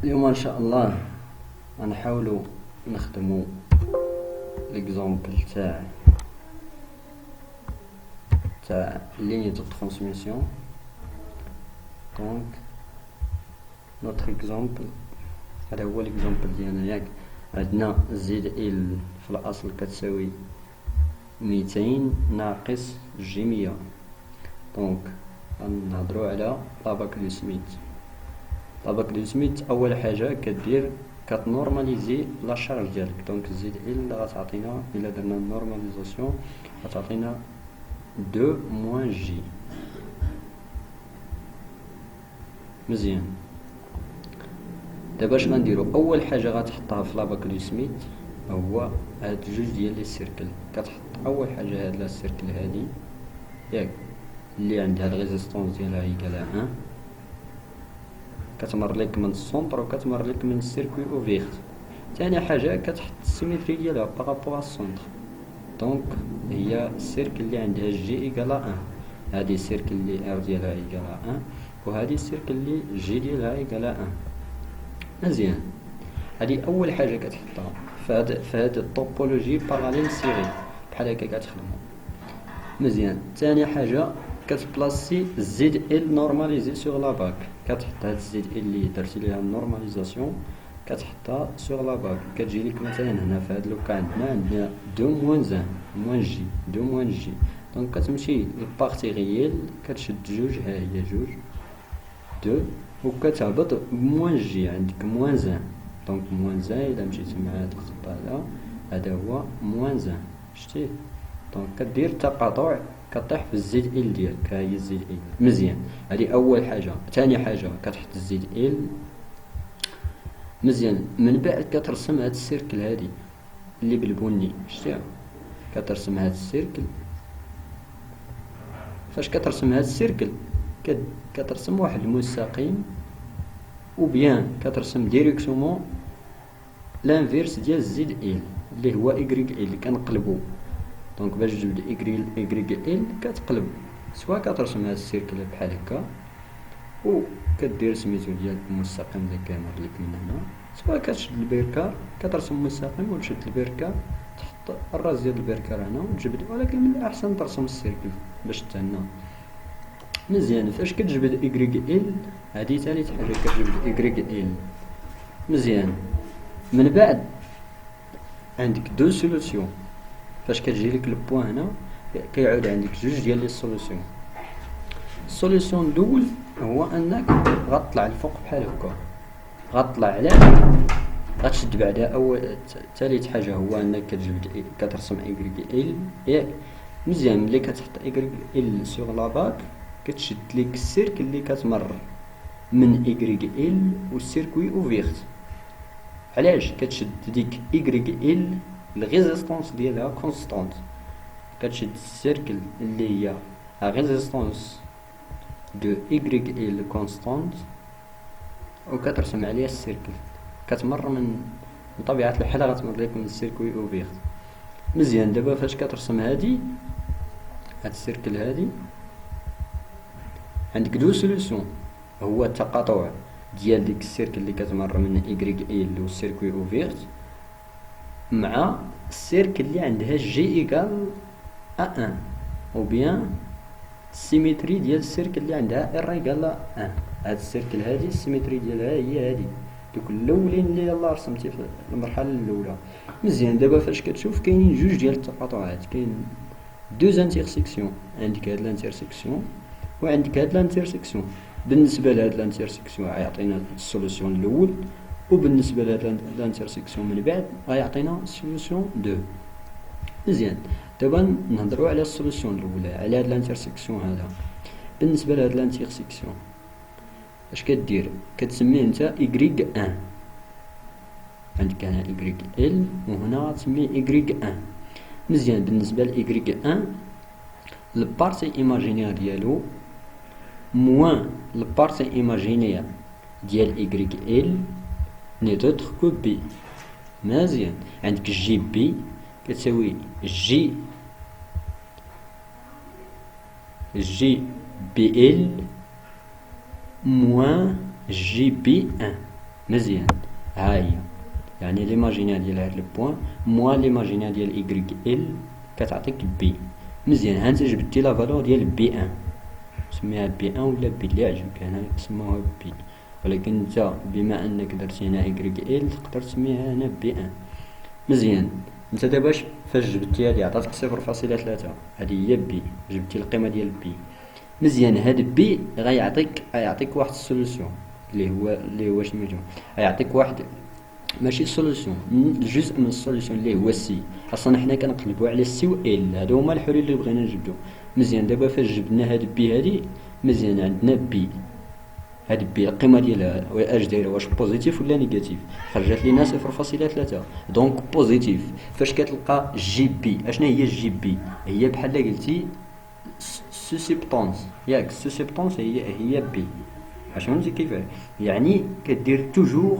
اليوم ان شاء الله غنحاولوا نخدموا ليكزامبل تاع ليني دو ترانسميسيون. دونك نوتر اكزامبل، هذا هو ليكزامبل ديالنا ياك. عندنا زد ال في الاصل كتساوي 200 ناقص جي 100. دونك غنهضروا على لاباك دو سميت. لاباك دو سميت اول حاجه كدير كتنورماليزي لا شارج ديالك. دونك زد ال غتعطينا الا درنا نورماليزاسيون غتعطينا 2 موان جي. مزيان، دابا اش غنديرو؟ اول حاجه غتحطها في لاباك دو سميت هو هاد جوج ديال لي سيركل. كتحط اول حاجه هاد لا سيركل هادي ياك اللي عندها الريزيستونس ديالها ايكالا 1، كتمر لك من السونتر وكتمر لك من السيركوي اوفيرت. ثاني حاجه كتحط السيميتري ديالها بارابور السونتر. دونك هي السيركل اللي عندها جي ايكالا 1، هادي السيركل اللي ار ديالها ايكالا 1 وهادي السيركل اللي جي ديالها ايكالا 1. مزيان، هادي اول حاجه كتحطها في هاد الطوبولوجي باراليل سيري بحال هكا كتخدمو. مزيان، ثاني حاجه كتبلاسي زد ال نورماليزي سور لا باك. كتحط هاد زد ال اللي درتي ليها النورماليزاسيون كتحطها سور لا باك. كتجي لك مثلا هنا في هاد لوكا عندنا 2 موان 1 موان جي 2 موان جي. دونك كتمشي للبارتي ريال كتشد جوج، ها هي جوج 2 وكتهبط بموان جي، عندك موان 1. دونك موان 1 الا مشيتي مع هاد الخط هذا هو موان 1 شتيه. دونك كدير تقاطع كطيح في الزد ال ديالك، ها هي الزد ال. مزيان، هذه اول حاجه. ثاني حاجه كتحط الزد ال. مزيان، من بعد كترسم هاد السيركل هادي اللي بالبني شتيها. كترسم هاد السيركل. فاش كترسم هاد السيركل كترسم واحد المستقيم وبيان كترسم ديريكسيومون لانفيرس ديال زد ال اللي هو ايغريك ال. كنقلبو دونك باش تجبد ايغريك ال كتقلب، سوا كترسم هاد السيركل بحال هكا و كدير سميتو ديال المستقيم اللي كيمر لك من هنا، سوا كتشد البركار كترسم مستقيم وتشد البركار تحط الراس ديال البركار هنا وتجبد. ولكن من الاحسن ترسم السيركل باش تهنا. مزيان، فاش كتجبد ايغريك ال هادي ثالث حاجه كتجبد ايغريك ال. مزيان، من بعد عندك دو سوليسيون. فاش كتجي لك البوان هنا كيعود عندك جوج ديال لي سوليسيون. السوليسيون الاول هو انك غطلع الفوق بحال هكا، غطلع على غتشد بعدا. اول ثالث حاجه هو انك كتجبد كترسم ايغريك ال ياك. مزيان، ملي كتحط ايغريك ال سور لا باك كتشد ليك السيركل اللي كتمر من ايغريك ال والسيركوي اوفيرت. علاش كتشد ديك ايغريك ال؟ الريزيستونس ديالها كونستانت. كتشد السيركل اللي هي ريزيستونس دو ايغريك ال كونستانت وكترسم عليها السيركل. كتمر من طبيعه الحال غتمر لك من السيركوي اوفيرت. مزيان، دابا فاش كترسم هاد السيركل هادي عندك دو سوليسيون. هو التقاطع ديال ديك السيركل اللي كتمر من ايغريك ال والسيركوي اوفيرت مع السيركل اللي عندها جي ايكال ا1 او بيان السيميتري ديال السيركل اللي عندها ار ايكال 1. هاد السيركل هادي السيميتري ديالها هي هادي، دوك الاولين اللي يلاه رسمتي في المرحله الاولى. مزيان، دابا فاش كتشوف كاينين جوج ديال التقاطعات، كاين دو انترسيكسيون. عندك هاد الانترسيكسيون وعندك هاد الانترسيكسيون. بالنسبه لهاد الانترسيكسيون غيعطينا السوليسيون الاول، وبالنسبه لهاد الانترسيكسيون من بعد غيعطينا السوليسيون 2. مزيان، دابا نهضروا على السوليسيون الاولى على هاد الانترسيكسيون هذا. بالنسبه لهاد الانترسيكسيون اش كدير؟ كتسميه انت ايغريك 1. عندك هنا ايغريك ال وهنا غتسميه ايغريك 1. مزيان، بالنسبه لايغريك 1 البارتي ايماجينير ديالو موان البارتي ايماجينير ديال ايغريك ال ني دوتر كو بي. مزيان، عندك جي بي كتساوي جي بي ال موان جي بي 1. مزيان. ها هي يعني ليماجينير ديال هاد البوان موا ليماجينير ديال إيكغيك إل كتعطيك بي. مزيان. ها انت جبدتي لا فالور ديال بي ان، سميها بي ان ولا بي اللي عجبك، هنا سموها بي، ولكن انت بما انك درتي هنا إيكغيك إل تقدر تسميها هنا بي ان. مزيان. انت دابا فاش جبدتي هادي عطاتك 0.3، هادي هي بي، جبدتي القيمة ديال بي. مزيان. هاد بي غيعطيك واحد السوليسيون اللي هو سميتو، غيعطيك واحد ماشي سوليسيون، جزء من السوليسيون اللي هو سي. اصلا حنا كنقلبوا على سي و ال، هادو هما الحلول اللي بغينا نجبدو. مزيان. دابا فاش جبدنا هاد بي هادي، مزيان عندنا بي، هاد بي القيمه ديالها اش دايره، واش بوزيتيف ولا نيجاتيف؟ خرجت لينا 0.3. دونك بوزيتيف. فاش كتلقى جي بي، اشنا هي جي بي؟ هي بحال قلتي سوسيبتونس، ياك سوسيبتونس هي بي. واش فهمتي كيفاه؟ يعني كدير توجور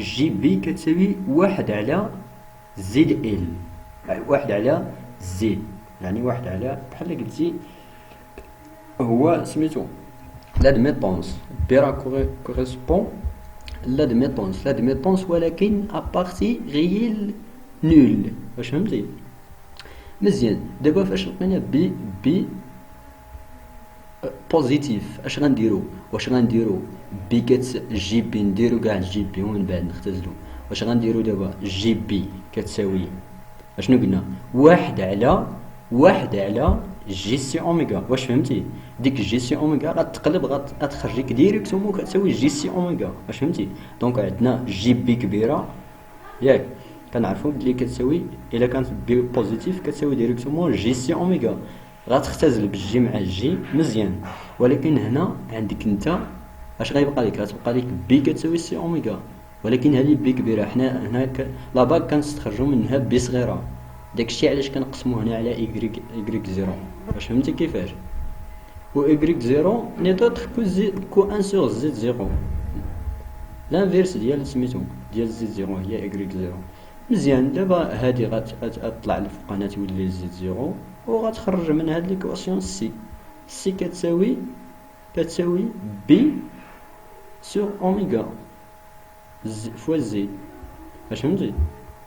جي بي كتساوي 1 على زد ال، 1 على زد، يعني 1 على بحال قلتي هو سميتو لادميتونس. بي راه كوريسبون لادميتونس ولكن ابارتي غيل نول. واش فهمتي؟ مزيان. دابا فاش لقينا بي بوزيتيف اش غنديرو؟ واش غنديرو بي جي بي نديرو كاع جي بي ومن بعد نختزلو؟ واش غنديرو دابا؟ جي بي كتساوي اشنو قلنا؟ 1 على جي سي اوميغا. واش فهمتي؟ ديك جي سي اوميغا غتقلب غتخرج لك ديريكتومون كتساوي جي سي اوميغا. واش فهمتي؟ دونك عندنا جي بي كبيره، ياك كنعرفو بلي كتساوي الا كانت بي بوزيتيف كتساوي ديريكتومون جي سي اوميغا، غتختزل بالجي مع الجي. مزيان. ولكن هنا عندك انت اش غيبقى لك؟ غتبقى لك بي كتساوي سي اوميغا، ولكن هذه بي كبيره. حنا هنا لاباك كنستخرجوا منها بي صغيره، داكشي علاش كنقسمو هنا على إيكغيك زيرو. واش فهمتي كيفاش؟ و إيكغيك زيرو ني دوطخ كو ان سور زد زيرو، لانفيرس ديال سميتو ديال زد زيرو هي إيكغيك زيرو. مزيان. دابا هادي غتطلع الفوقانه تولي زد زيرو، و غتخرج من هاد ليكواسيون سي كتساوي بي سور اوميغا فوا زد. واش فهمتي؟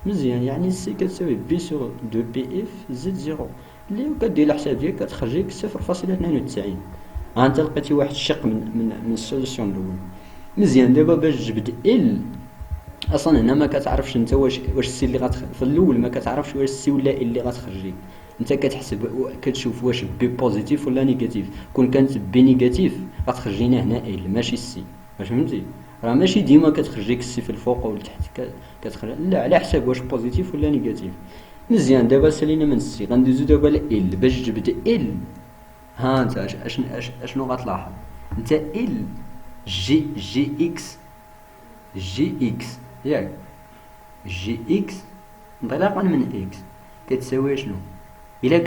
مزيان. يعني سي كتساوي بي سور دو بي اف زد زيرو، اللي كدير الحساب ديالك كتخرج لك 0.92. ها انت لقيتي واحد الشق من السوليسيون الاول. مزيان. دابا باش تجبد ال، اصلا هنا ما كتعرفش انت واش السي اللي في الاول ما كتعرفش واش السي ولا ال اللي غتخرج لك. انت كتحسب كتشوف واش بي بوزيتيف ولا نيجاتيف. كون كانت بي نيجاتيف غتخرج لينا هنا ال ماشي السي. واش فهمتي؟ راه ماشي ديما كتخرج لك السي في الفوق او التحت، كتخرج لا على حساب واش بوزيتيف ولا نيجاتيف. مزيان. دابا سالينا من السي، غندوزو دابا ل ال. باش تجبد ال، ها انت اشنو غتلاحظ؟ انت ال جي اكس ياك جي اكس انطلاقا من اكس كتساوي شنو؟ الا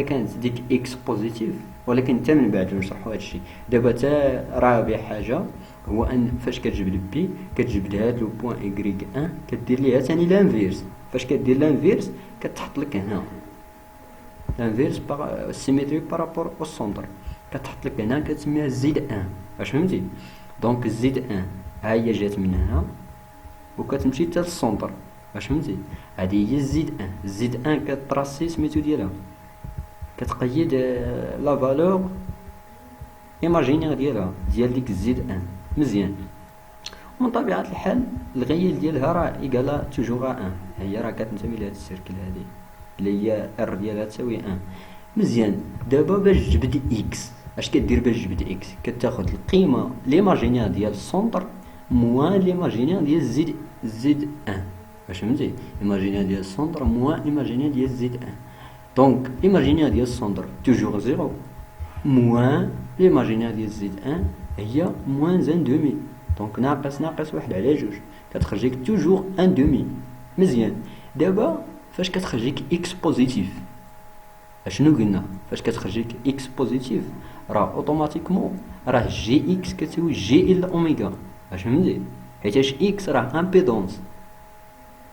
كانت ديك اكس بوزيتيف، ولكن حتى من بعد نشرحوا هادشي. دابا تا رابع حاجه هو ان فاش كتجبد بي كتجبد هاد لو بوين إيكغيك ان كدير ليها ثاني لانفيرس. فاش كدير لانفيرس كتحط لك هنا لانفيرس سيميتريك بارابور او سونتر، كتحط لك هنا كتسميها زد ان. واش فهمتي؟ دونك زد ان ها هي جات من هنا وكتمشي حتى للسونتر. واش فهمتي؟ هذه هي زد ان كتراسي سميتو ديالها، كتقيد لا فالور ايماجينير ديالها ديال ديك زد ان. مزيان. ومن طبيعه الحال الغيل ديالها راه ايكالا توجور ان، هي راه كتنتمي لهاد السيركل هادي اللي هي ار ديالها تساوي ان. مزيان. دابا باش تجبد اكس اش كدير؟ باش تجبد اكس كتاخد القيمه ليماجينير ديال السونتر موان ليماجينير ديال زد ان. واش فهمتي؟ ايماجينير ديال السونتر موان ايماجينير ديال زد ان. دونك ليماجينير ديال السونتر توجور زيرو موان ليماجينير ديال زد ان هي موان ان دومي. دونك ناقص 1 على 2 كتخرج لك توجور ان دومي. مزيان. دابا فاش كتخرج لك اكس بوزيتيف اشنو قلنا؟ فاش كتخرج لك اكس بوزيتيف راه اوتوماتيكمون راه جي اكس كتساوي جي ال اوميغا. واش فهمتي؟ حيتاش اكس راه امبيدونس.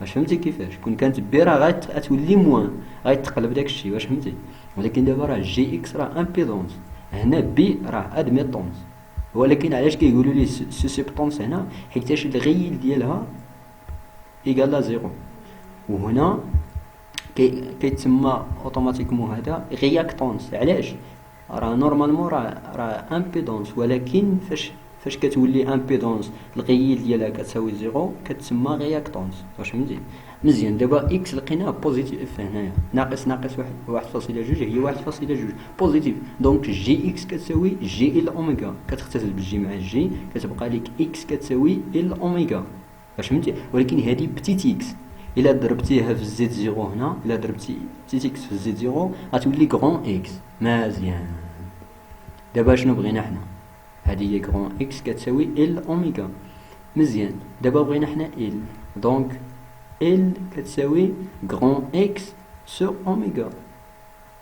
واش فهمتي كيفاش؟ كون كانت بي راه غتولي موان غيتقلب داك الشيء. واش فهمتي؟ ولكن دابا راه جي اكس راه امبيدونس، هنا بي راه ادميتونس. ولكن علاش كيقولوا لي سوسيبتونس هنا؟ حيتاش الغيل ديالها ايكال لا زيرو، وهنا كيتسمى اوتوماتيكمون هذا رياكتونس. علاش؟ راه نورمالمون راه امبيدونس، ولكن فاش كتولي امبيدونس الغيل ديالها كتساوي زيرو كتسمى رياكتونس. واش فهمتي؟ مزيان. دابا اكس لقيناه بوزيتيف هنايا، ناقص واحد فاصلة جوج هي 1.2 بوزيتيف، دونك جي اكس كتساوي جي ال اوميغا، كتختزل بالجي مع الجي كتبقى لك اكس كتساوي ال اوميغا. واش فهمتي؟ ولكن هذه بتيت اكس، الا ضربتيها في الزيت زيرو هنا، الا ضربتي بتيت اكس في الزيت زيرو غتولي غرون اكس. مزيان. دابا شنو بغينا حنا؟ هذه هي غرون اكس كتساوي ال اوميغا. مزيان. دابا بغينا حنا ال، دونك ال كتساوي غرون اكس سور اوميغا.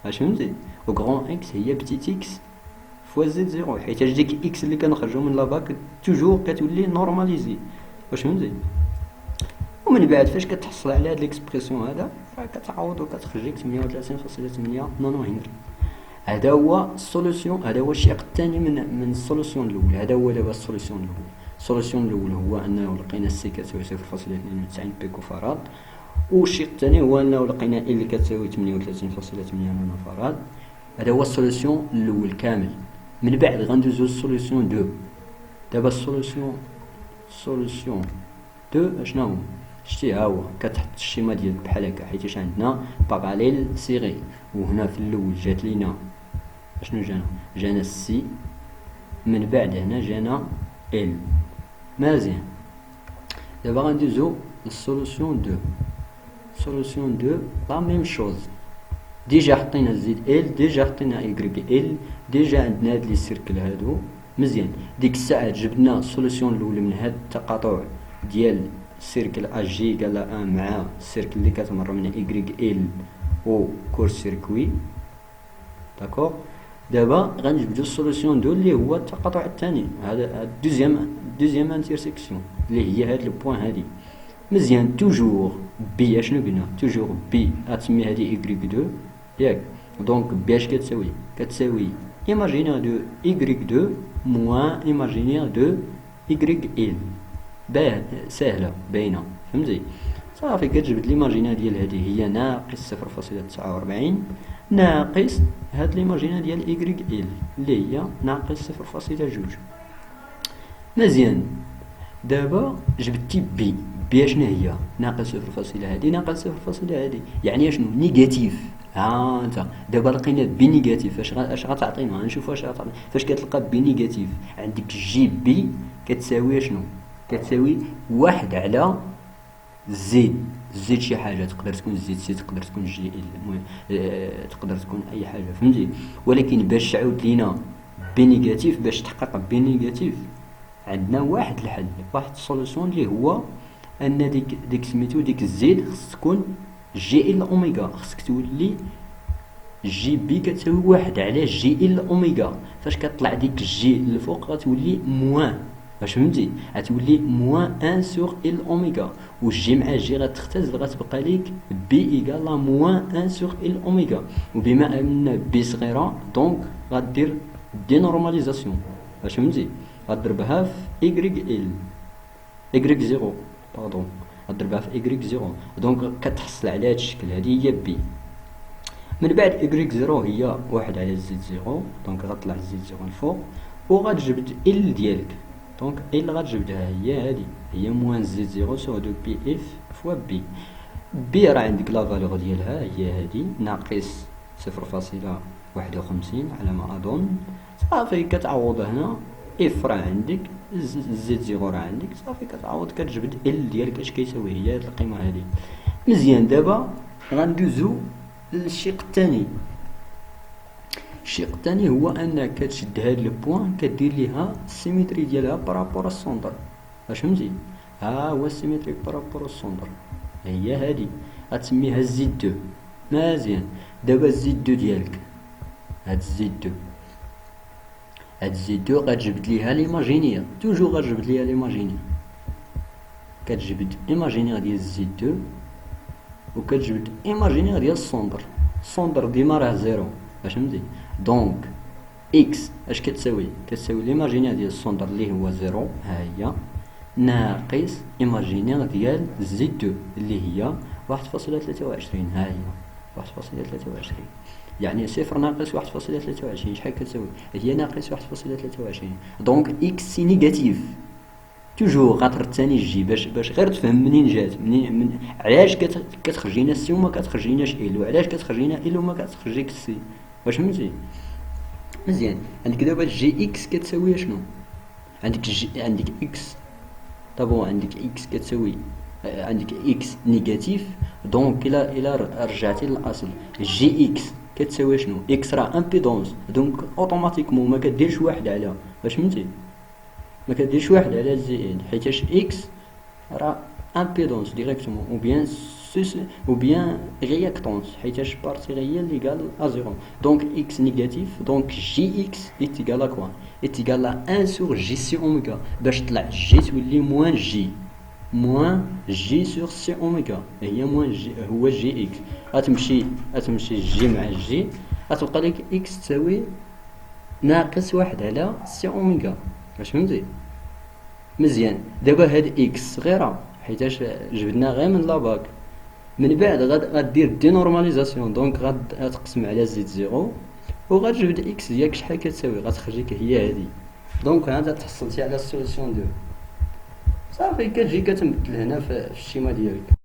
واش فهمتي؟ و غرون اكس هي بتيت اكس فوا زيت زيرو، حيت ديك اكس اللي كنخرجو من لاباك توجور كتولي نورماليزي. واش فهمتي؟ ومن بعد فاش كتحصل على هاد ليكسبرسيون هذا راه كتعوض وكتخرج لك 38.8 نانو هنري. هذا هو السوليسيون، هذا هو الشق الثاني من السوليسيون الاول. هذا هو دابا السوليسيون الاول. السوليسيون الاول هو انه لقينا السي كتساوي 0.92 بيكو فراد، والشق الثاني هو انه لقينا ال كتساوي 38.8 نانو فراد. هذا هو السوليسيون الاول كامل. من بعد غندوزو السوليسيون 2. دابا السوليسيون 2 اشنا هو؟ شتي ها هو كتحط الشيما ديالك بحال هكا، حيت عندنا باراليل سيغي، وهنا في الاول جات لينا اشنو جانا السي، من بعد هنا جانا ال. مزيان. دابا غندوزو للسوليسيون 2. سوليسيون 2 لا ميم شوز، ديجا حطينا زيد ال، ديجا حطينا ايكغيك ال، ديجا عندنا هاد لي سيركل هادو. مزيان. ديك الساعه جبنا السوليسيون الاول من هاد التقاطع ديال سيركل ا جي قال 1 مع السيركل اللي كتمر من ايكغيك ال او كورس سيركوي. داكوغ. دابا غنجبدو السوليسيون 2 اللي هو التقاطع الثاني، هذا دوزيام انترسيكسيون اللي هي هاد البوين هادي. مزيان. توجور بي اشنو قلنا؟ توجور بي غتسمي هادي ايكغيك 2 ياك، دونك بي اش كتساوي ايماجينير دو ايكغيك 2 موان ايماجينير دو ايكغيك ال. سهله باينه. فهمتي؟ صافي كتجبد ليماجينا ديال هذه هي ناقص 0.49 ناقص هاد ليماجينا ديال ايكغيك ال اللي هي ناقص 0.2. مزيان. دابا جبدتي بي اشنا هي؟ ناقص 0. هادي ناقص 0 هادي، يعني اشنو؟ نيجاتيف. ها انت دابا لقينا بي نيجاتيف، اش غتعطينا؟ غنشوفوا اش غتعطينا. فاش كتلقى بي نيجاتيف عندك جي بي كتساوي اشنو؟ كتساوي 1 على زد شي حاجه، تقدر تكون زد سي، تقدر تكون جي ال، المهم تقدر تكون اي حاجه. فهمتي؟ ولكن باش تعاود لينا بي نيجاتيف، باش تحقق بي نيجاتيف عندنا واحد الحل، واحد السوليسيون اللي هو ان ديك سميتو ديك زد خص تكون جي ال اوميغا، خصك تولي جي بي كتساوي 1 على جي ال اوميغا. فاش كطلع ديك جي الفوق غتولي موان. واش فهمتي؟ غتولي موان 1 سور ال اوميغا، والجي مع جي غتختزل غتبقى ليك بي ايكال لا موان 1 سور ال اوميغا. وبما ان بي صغيره دونك غدير دي نورماليزاسيون. واش فهمتي؟ غضربها في ايكغيك ال ايكغيك 0 باردون، غضربها في ايكغيك 0، دونك كتحصل على هاد الشكل. هادي هي بي. من بعد ايكغيك 0 هي 1 على زد 0، دونك غطلع زد 0 الفوق، وغتجبد ال ديالك، دونك ال غتجبدها هي هادي، هي موان زد 0 سور دو بي اف فوا بي. بي راه عندك لا فالور ديالها هي هادي ناقص 0.51 على ما اظن. صافي كتعوض هنا، اف راه عندك، زد 0 راه عندك، صافي كتعوض كتجبد ال ديالك اش كيساوي هي هاد القيمه هادي. مزيان. دابا غندوزو للشق الثاني. الشق الثاني هو انك كتشد هاد البوان كدير ليها السيميتري ديالها بارابور السونتر. واش فهمتي؟ ها هو السيميتري بارابور السونتر هي هادي، غتسميها زد 2. مزيان. دابا زد 2 ديالك، هاد زد 2 غتجبد ليها ليماجينير، توجور غتجبد ليها ليماجينير، كتجبد ايماجينير ديال زد 2 وكتجبد ايماجينير ديال السونتر. السونتر ديما راه 0. واش فهمتي؟ دونك اكس اش كتساوي؟ كتساوي ليماجينير ديال السونتر اللي هو زيرو، ها هي، ناقص ايماجينير ديال زد دو اللي هي 1.23، ها هي 1.23. يعني صفر ناقص 1.23 شحال كتساوي؟ هي ناقص 1.23. دونك اكس سي نيجاتيف. توجور غترتاني الجي باش غير تفهم منين جات، منين علاش كتخرج لينا سي وما كتخرج ليناش ال، وعلاش كتخرج لينا ال وما كتخرج لك سي. واش فهمتي؟ مزيان. عندك دابا جي اكس كتساوي شنو؟ عندك اكس طبعا، عندك اكس كتساوي عندك اكس نيجاتيف. دونك الى رجعتي للاصل، جي اكس كتساوي شنو؟ اكس راه امبيدونس، دونك اوتوماتيكمون ما كديرش واحد على، واش فهمتي؟ ما كديرش واحد على زي ال، حيتاش اكس راه امبيدونس ديريكتومون، ou bien réactance حيتاش بارتي ريال égale à 0. donc x négatif, donc jx est égal à quoi? est égal à 1 sur j c oméga. باش طلع j تولي موان j sur c oméga، هي موان j هو jx. غتمشي j مع j، غتبقى لك x تساوي ناقص واحد على c اوميغا. واش فهمتي؟ مزيان. دابا هاد اكس صغيره حيتاش جبدنا غير من لاباك، من بعد غدير دي نورماليزاسيون، دونك غتقسم على زد زيرو وغتجبد اكس ديالك شحال كتساوي، غتخرج لك هي هادي. دونك هانت تحصلتي على السوليسيون دو. صافي كتجي كتمثل هنا في الشيما ديالك.